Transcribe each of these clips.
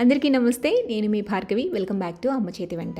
అందరికీ నమస్తే. నేను మీ భార్గవి. వెల్కమ్ బ్యాక్ టు అమ్మ చేతి వంట.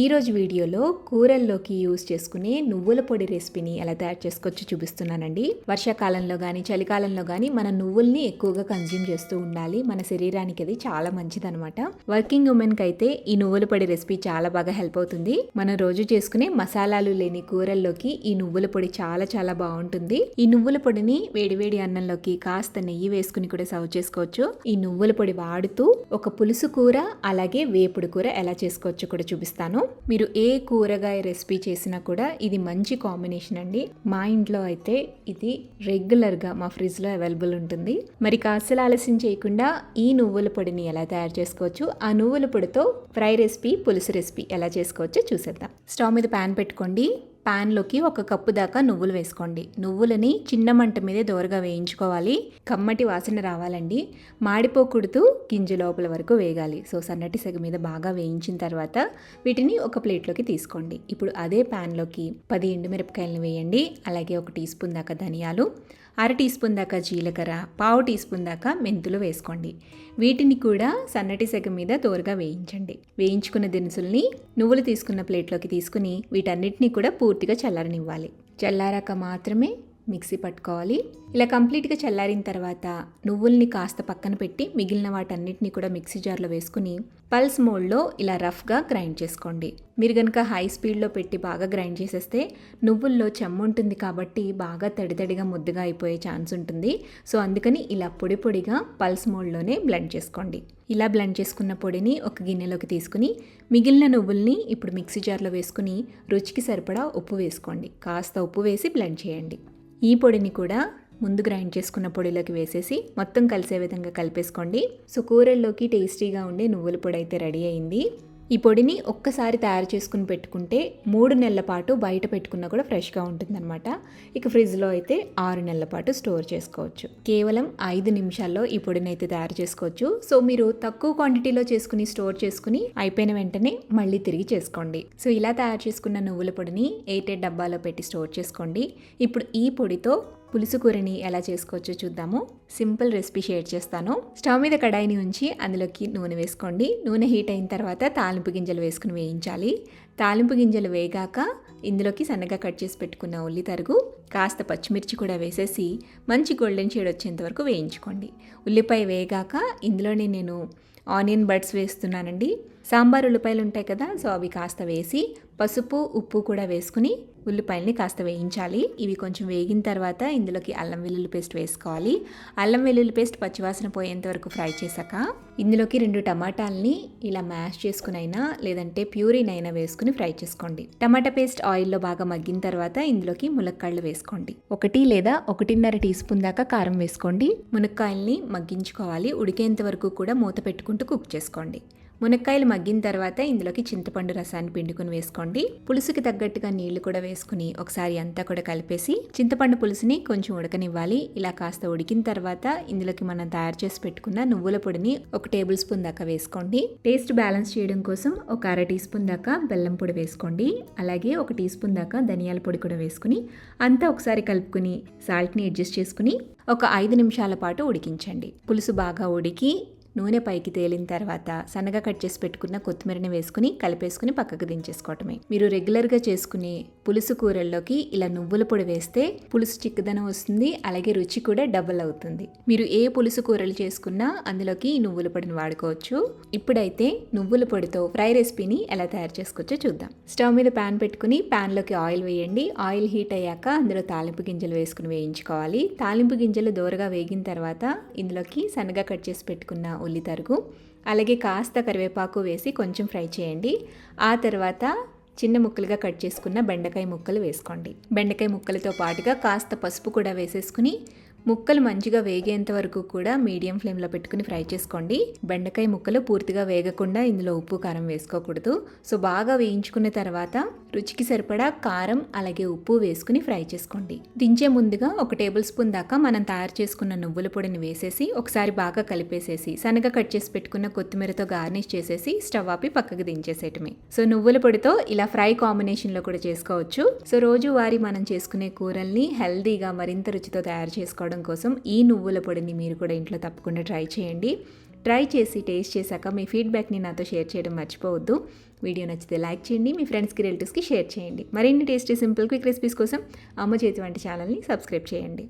ఈరోజు వీడియోలో కూరల్లోకి యూజ్ చేసుకునే నువ్వుల పొడి రెసిపీని ఎలా తయారు చేసుకోవచ్చో చూపిస్తున్నానండి. వర్షాకాలంలో కానీ చలికాలంలో కానీ మన నువ్వుల్ని ఎక్కువగా కన్జ్యూమ్ చేస్తూ ఉండాలి. మన శరీరానికి అది చాలా మంచిదనమాట. వర్కింగ్ ఉమెన్కి అయితే ఈ నువ్వుల పొడి రెసిపీ చాలా బాగా హెల్ప్ అవుతుంది. మనం రోజు చేసుకునే మసాలాలు లేని కూరల్లోకి ఈ నువ్వుల పొడి చాలా చాలా బాగుంటుంది. ఈ నువ్వుల పొడిని వేడివేడి అన్నంలోకి కాస్త నెయ్యి వేసుకుని కూడా సర్వ్ చేసుకోవచ్చు. ఈ నువ్వుల పొడి వాడుతూ ఒక పులుసు కూర అలాగే వేపుడు కూర ఎలా చేసుకోవచ్చో కూడా చూపిస్తాను. మీరు ఏ కూరగాయ రెసిపీ చేసినా కూడా ఇది మంచి కాంబినేషన్ అండి. మా ఇంట్లో అయితే ఇది రెగ్యులర్గా మా ఫ్రిడ్జ్లో అవైలబుల్ ఉంటుంది. మరి కాస్త ఆలస్యం చేయకుండా ఈ నువ్వుల పొడిని ఎలా తయారు చేసుకోవచ్చు, ఆ నువ్వుల పొడితో ఫ్రై రెసిపీ, పులుసు రెసిపీ ఎలా చేసుకోవచ్చో చూసేద్దాం. స్టవ్ మీద ప్యాన్ పెట్టుకోండి. ప్యాన్లోకి 1 కప్పు దాకా నువ్వులు వేసుకోండి. నువ్వులని చిన్న మంట మీదే దోరగా వేయించుకోవాలి. కమ్మటి వాసన రావాలండి. మాడిపోకూడదు, గింజ లోపల వరకు వేగాలి. సో సన్నటి సెగ మీద బాగా వేయించిన తర్వాత వీటిని ఒక ప్లేట్లోకి తీసుకోండి. ఇప్పుడు అదే ప్యాన్లోకి 10 ఎండుమిరపకాయలను వేయండి. అలాగే 1 టీ స్పూన్ దాకా ధనియాలు, 1/2 టీ స్పూన్ దాకా జీలకర్ర, 1/2 టీ స్పూన్ దాకా మెంతులు వేసుకోండి. వీటిని కూడా సన్నటి సెగ మీద దోరగా వేయించండి. వేయించుకున్న దినుసుల్ని నువ్వులు తీసుకున్న ప్లేట్లోకి తీసుకుని వీటన్నిటిని కూడా పూర్తిగా చల్లారనివ్వాలి. చల్లారాక మాత్రమే మిక్సీ పట్టుకోవాలి. ఇలా కంప్లీట్గా చల్లారిన తర్వాత నువ్వుల్ని కాస్త పక్కన పెట్టి మిగిలిన వాటన్నిటిని కూడా మిక్సీ జార్లో వేసుకుని పల్స్ మోడ్లో ఇలా రఫ్గా గ్రైండ్ చేసుకోండి. మీరు కనుక హై స్పీడ్లో పెట్టి బాగా గ్రైండ్ చేసేస్తే నువ్వుల్లో చెమ్ము ఉంటుంది కాబట్టి బాగా తడితడిగా ముద్దగా అయిపోయే ఛాన్స్ ఉంటుంది. సో అందుకని ఇలా పొడి పొడిగా పల్స్ మోడ్లోనే బ్లెండ్ చేసుకోండి. ఇలా బ్లెండ్ చేసుకున్న పొడిని ఒక గిన్నెలోకి తీసుకుని మిగిలిన నువ్వుల్ని ఇప్పుడు మిక్సీ జార్లో వేసుకుని రుచికి సరిపడా ఉప్పు వేసుకోండి. కాస్త ఉప్పు వేసి బ్లెండ్ చేయండి. ఈ పొడిని కూడా ముందు గ్రైండ్ చేసుకున్న పొడిలోకి వేసేసి మొత్తం కలిసే విధంగా కలిపేసుకోండి. సో కూరల్లోకి టేస్టీగా ఉండే నువ్వుల పొడి అయితే రెడీ అయింది. ఈ పొడిని ఒక్కసారి తయారు చేసుకుని పెట్టుకుంటే 3 నెలల పాటు బయట పెట్టుకున్నా కూడా ఫ్రెష్గా ఉంటుందన్నమాట. ఇక ఫ్రిడ్జ్లో అయితే 6 నెలల పాటు స్టోర్ చేసుకోవచ్చు. కేవలం 5 నిమిషాల్లో ఈ పొడిని అయితే తయారు చేసుకోవచ్చు. సో మీరు తక్కువ క్వాంటిటీలో చేసుకుని స్టోర్ చేసుకుని అయిపోయిన వెంటనే మళ్ళీ తిరిగి చేసుకోండి. సో ఇలా తయారు చేసుకున్న నువ్వుల పొడిని ఎయిటెడ్ డబ్బాలో పెట్టి స్టోర్ చేసుకోండి. ఇప్పుడు ఈ పొడితో పులుసు కూరని ఎలా చేసుకోవచ్చో చూద్దాము. సింపుల్ రెసిపీ షేర్ చేస్తాను. స్టవ్ మీద కడాయిని ఉంచి అందులోకి నూనె వేసుకోండి. నూనె హీట్ అయిన తర్వాత తాలింపు గింజలు వేసుకుని వేయించాలి. తాలింపు గింజలు వేగాక ఇందులోకి సన్నగా కట్ చేసి పెట్టుకున్న ఉల్లి తరుగు, కాస్త పచ్చిమిర్చి కూడా వేసేసి మంచి గోల్డెన్ షేడ్ వచ్చేంత వరకు వేయించుకోండి. ఉల్లిపాయ వేగాక ఇందులోనే నేను ఆనియన్ బడ్స్ వేస్తున్నానండి. సాంబార్ ఉల్లిపాయలు ఉంటాయి కదా, సో అవి కాస్త వేసి పసుపు, ఉప్పు కూడా వేసుకుని ఉల్లిపాయల్ని కాస్త వేయించాలి. ఇవి కొంచెం వేగిన తర్వాత ఇందులోకి అల్లం వెల్లుల్లి పేస్ట్ వేసుకోవాలి. అల్లం వెల్లుల్లి పేస్ట్ పచ్చివాసన పోయేంత వరకు ఫ్రై చేశాక ఇందులోకి 2 టమాటాలని ఇలా మ్యాష్ చేసుకునైనా లేదంటే ప్యూరీనైనా వేసుకుని ఫ్రై చేసుకోండి. టమాటా పేస్ట్ ఆయిల్లో బాగా మగ్గిన తర్వాత ఇందులోకి ములక్కాడలు వేసుకోండి. 1 లేదా 1.5 టీ స్పూన్ దాకా కారం వేసుకోండి. మునక్కాయల్ని మగ్గించుకోవాలి. ఉడికేంత వరకు కూడా మూత పెట్టుకుంటూ కుక్ చేసుకోండి. మునక్కాయలు మగ్గిన తర్వాత ఇందులోకి చింతపండు రసాన్ని పిండుకుని వేసుకోండి. పులుసుకి తగ్గట్టుగా నీళ్లు కూడా వేసుకుని ఒకసారి అంతా కూడా కలిపేసి చింతపండు పులుసుని కొంచెం ఉడకనివ్వాలి. ఇలా కాస్త ఉడికిన తర్వాత ఇందులోకి మనం తయారు చేసి పెట్టుకున్న నువ్వుల పొడిని 1 టేబుల్ స్పూన్ దాకా వేసుకోండి. టేస్ట్ బ్యాలెన్స్ చేయడం కోసం 1/2 టీ స్పూన్ దాకా బెల్లం పొడి వేసుకోండి. అలాగే 1 టీ స్పూన్ దాకా ధనియాల పొడి కూడా వేసుకుని అంతా ఒకసారి కలుపుకుని సాల్ట్ని అడ్జస్ట్ చేసుకుని ఒక 5 నిమిషాల పాటు ఉడికించండి. పులుసు బాగా ఉడికి నూనె పైకి తేలిన తర్వాత సన్నగా కట్ చేసి పెట్టుకున్న కొత్తిమీరని వేసుకుని కలిపేసుకుని పక్కకు దించేసుకోవటమే. మీరు రెగ్యులర్గా చేసుకునే పులుసు కూరల్లోకి ఇలా నువ్వుల పొడి వేస్తే పులుసు చిక్కదనం వస్తుంది. అలాగే రుచి కూడా డబుల్ అవుతుంది. మీరు ఏ పులుసు కూరలు చేసుకున్నా అందులోకి ఈ నువ్వుల పొడిని వాడుకోవచ్చు. ఇప్పుడైతే నువ్వుల పొడితో ఫ్రై రెసిపీని ఎలా తయారు చేసుకోవచ్చో చూద్దాం. స్టవ్ మీద ప్యాన్ పెట్టుకుని ప్యాన్లోకి ఆయిల్ వేయండి. ఆయిల్ హీట్ అయ్యాక అందులో తాలింపు గింజలు వేసుకుని వేయించుకోవాలి. తాలింపు గింజలు దోరగా వేగిన తర్వాత ఇందులోకి సన్నగా కట్ చేసి పెట్టుకున్న ఉల్లి తరుగు అలాగే కాస్త కరివేపాకు వేసి కొంచెం ఫ్రై చేయండి. ఆ తర్వాత చిన్న ముక్కలుగా కట్ చేసుకున్న బెండకాయ ముక్కలు వేసుకోండి. బెండకాయ ముక్కలతో పాటుగా కాస్త పసుపు కూడా వేసేసుకుని ముక్కలు మంచిగా వేగేంత వరకు కూడా మీడియం ఫ్లేమ్లో పెట్టుకుని ఫ్రై చేసుకోండి. బెండకాయ ముక్కలు పూర్తిగా వేగకుండా ఇందులో ఉప్పు, కారం వేసుకోకూడదు. సో బాగా వేయించుకున్న తర్వాత రుచికి సరిపడా కారం అలాగే ఉప్పు వేసుకుని ఫ్రై చేసుకోండి. దించే ముందుగా 1 టేబుల్ స్పూన్ దాకా మనం తయారు చేసుకున్న నువ్వుల పొడిని వేసేసి ఒకసారి బాగా కలిపేసేసి సన్నగా కట్ చేసి పెట్టుకున్న కొత్తిమీరతో గార్నిష్ చేసేసి స్టవ్ ఆపి పక్కకు దించేసేయటమే. సో నువ్వుల పొడితో ఇలా ఫ్రై కాంబినేషన్లో కూడా చేసుకోవచ్చు. సో రోజువారీ మనం చేసుకునే కూరల్ని హెల్దీగా మరింత రుచితో తయారు చేసుకోవడం కోసం ఈ నువ్వుల పొడిని మీరు కూడా ఇంట్లో తప్పకుండా ట్రై చేయండి. ట్రై చేసి టేస్ట్ చేశాక మీ ఫీడ్బ్యాక్ని నాతో షేర్ చేయడం మర్చిపోవద్దు. వీడియో నచ్చితే లైక్ చేయండి, మీ ఫ్రెండ్స్కి రిలేటివ్స్కి షేర్ చేయండి. మరిన్ని టేస్టీ సింపుల్ క్విక్ రెసిపీస్ కోసం అమ్మ చేతి వంట ఛానల్ని సబ్స్క్రైబ్ చేయండి.